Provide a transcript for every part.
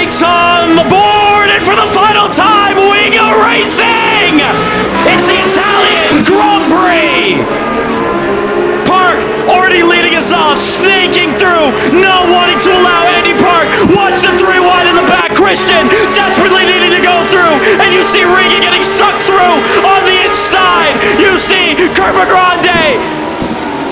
brakes on the board, and for the final time, we go racing! It's the Italian Grand Prix! Park already leading us off, snaking through, not wanting to allow Andy Park. Watch the 3 wide in the back. Christian desperately needing to go through, and you see Regan getting sucked through on the inside. You see Curva Grande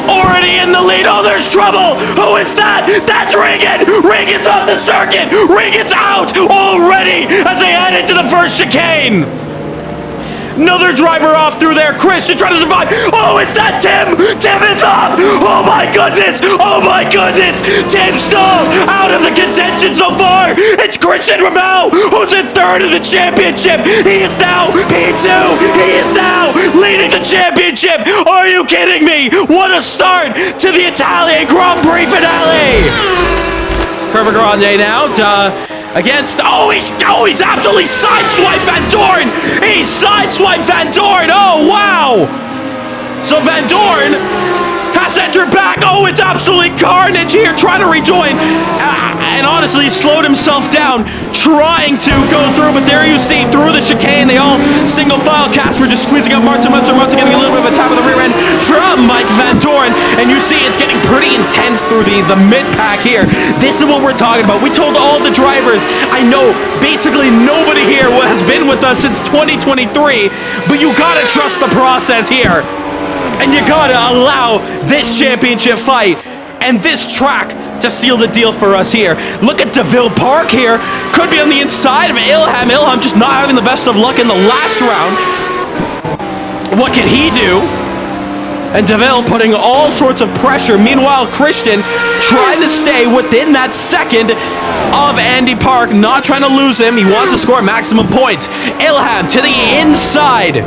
already in the lead. Oh, there's trouble. Who is that? That's Regan. Regan's off the circuit. Regan's out already as they head into the first chicane. Another driver off through there. Christian trying to survive. Oh, it's that Tim. Tim is off. Oh my goodness. Oh my goodness. Tim Stahl out of the contention so far. It's Christian Ramel who's in third in the championship. He is now P2. He is now leading the championship. Are you kidding me? What a start to the Italian Grand Prix finale. Curva Grande now. Against, he's absolutely sideswiped Van Dorn! He sideswiped Van Dorn! Oh, wow! So Van Dorn has entered back. Oh, it's absolutely carnage here, trying to rejoin. And honestly, slowed himself down, trying to go through. But there you see, through the chicane, they all single file. Casper just squeezing up Martin getting a little bit of a tap of the rear end from Mike Van Dorn. And you see it's getting pretty intense through the mid-pack here. This is what we're talking about. We told all the drivers, I know basically nobody here has been with us since 2023, but you gotta trust the process here. And you gotta allow this championship fight and this track to seal the deal for us here. Look at DeVille Park here. Could be on the inside of Ilham. Ilham just not having the best of luck in the last round. What can he do? And DeVille putting all sorts of pressure. Meanwhile, Christian trying to stay within that second of Andy Park, not trying to lose him. He wants to score maximum points. Ilham to the inside.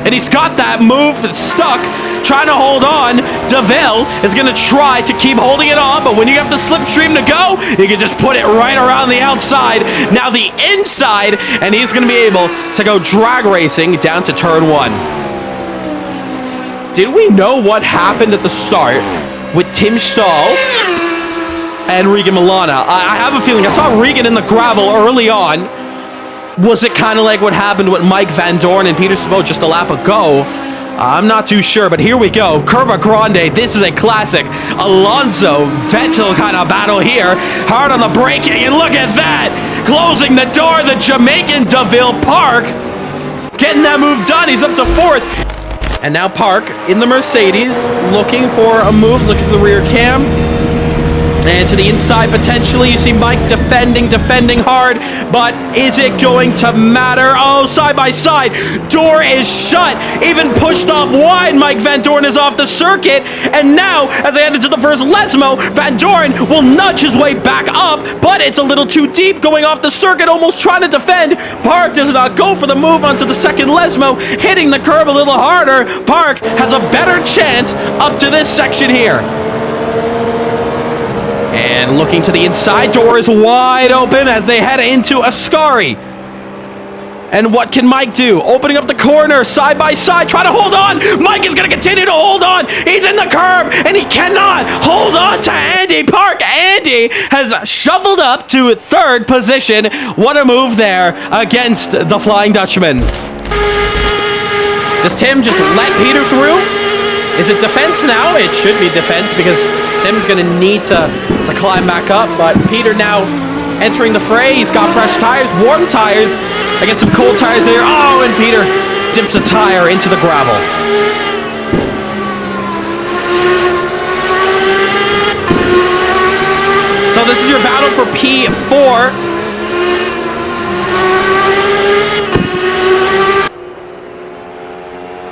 And he's got that move stuck, trying to hold on. DeVille is going to try to keep holding it on, but when you have the slipstream to go, you can just put it right around the outside. Now the inside, and he's going to be able to go drag racing down to turn 1. Did we know what happened at the start with Tim Stahl and Regan Milana? I have a feeling I saw Regan in the gravel early on. Was it kind of like what happened with Mike Van Dorn and Peter Sabo just a lap ago? I'm not too sure, but here we go. Curva Grande, this is a classic Alonso Vettel kind of battle here. Hard on the braking, and look at that! Closing the door, the Jamaican DeVille Park. Getting that move done, he's up to 4th. And now Park in the Mercedes, looking for a move, looking at the rear cam. And to the inside, potentially, you see Mike defending hard, but is it going to matter? Oh, side by side, door is shut, even pushed off wide. Mike Van Dorn is off the circuit, and now, as they head into the first Lesmo, Van Dorn will nudge his way back up, but it's a little too deep, going off the circuit, almost trying to defend. Park does not go for the move onto the second Lesmo, hitting the curb a little harder. Park has a better chance up to this section here. And looking to the inside, door is wide open as they head into Ascari. And what can Mike do? Opening up the corner, side by side, trying to hold on. Mike is going to continue to hold on. He's in the curb, and he cannot hold on to Andy Park. Andy has shoveled up to 3rd position. What a move there against the Flying Dutchman. Does Tim just let Peter through? Is it defense now? It should be defense because Tim's going to need to climb back up. But Peter now entering the fray. He's got fresh tires, warm tires. I get some cold tires there. Oh, and Peter dips a tire into the gravel. So this is your battle for P4.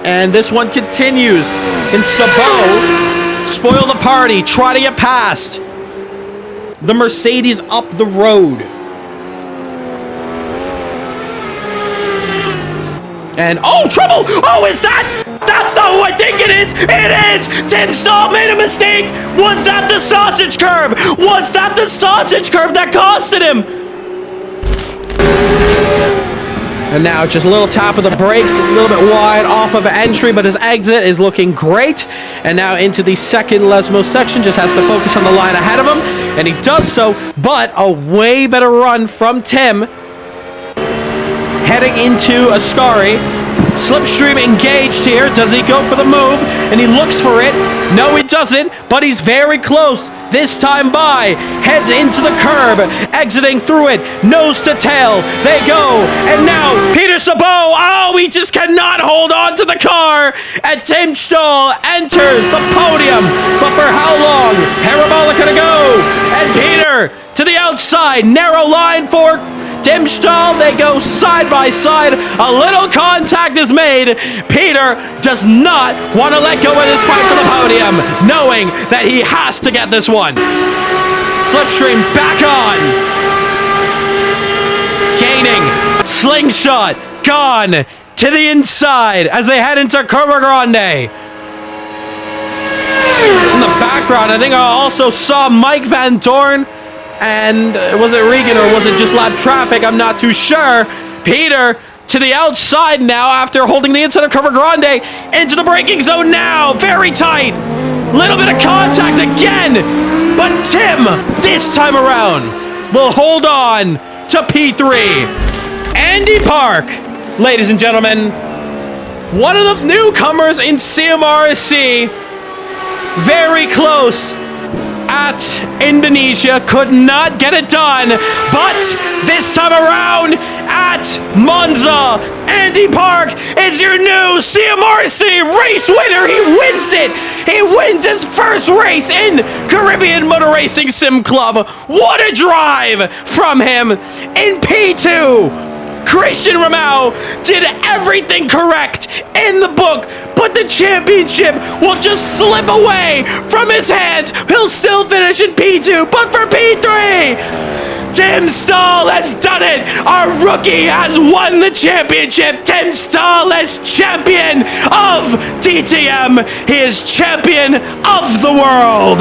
And this one continues. Can Sabo spoil the party? Try to get past the Mercedes up the road. And, oh, trouble! Oh, is that? That's not who I think it is! It is! Tim Stahl made a mistake! Was that the sausage curb? Was that the sausage curb that costed him? And now just a little tap of the brakes, a little bit wide off of entry, but his exit is looking great. And now into the second lesmo section, just has to focus on the line ahead of him, and he does so, but a way better run from Tim. Heading into Ascari. Slipstream engaged here. Does he go for the move? And he looks for it. No, he doesn't, but he's very close. This time by. Heads into the curb. Exiting through it. Nose to tail. They go. And now Peter Sabot. Oh, he just cannot hold on to the car. And Tim Stahl enters the podium. But for how long? Parabolic gonna go. And Peter to the outside. Narrow line for Tim Stahl. They go side by side. A little contact is made. Peter does not want to let go of this fight for the podium, knowing that he has to get this one. Slipstream back on. Gaining. Slingshot. Gone to the inside as they head into Curva Grande. In the background, I think I also saw Mike Van Dorn. And was it Regan or was it just lap traffic? I'm not too sure. Peter to the outside now after holding the inside of Curva Grande into the braking zone now. Very tight. Little bit of contact again. But Tim, this time around, will hold on to P3. Andy Park, ladies and gentlemen. One of the newcomers in CMRSC. Very close at Indonesia, could not get it done, but this time around at Monza, Andy Park is your new CMRSC race winner. He wins it. He wins his first race in Caribbean Motor Racing Sim Club. What a drive from him in P2. Christian Ramau did everything correct in the book, but the championship will just slip away from his hands. He'll still finish in P2, but for P3, Tim Stahl has done it. Our rookie has won the championship. Tim Stahl is champion of DTM. He is champion of the world.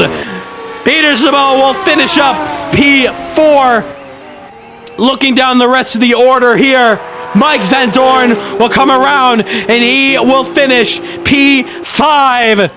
Peter Sabot will finish up P4. Looking down the rest of the order here, Mike Van Dorn will come around and he will finish P5.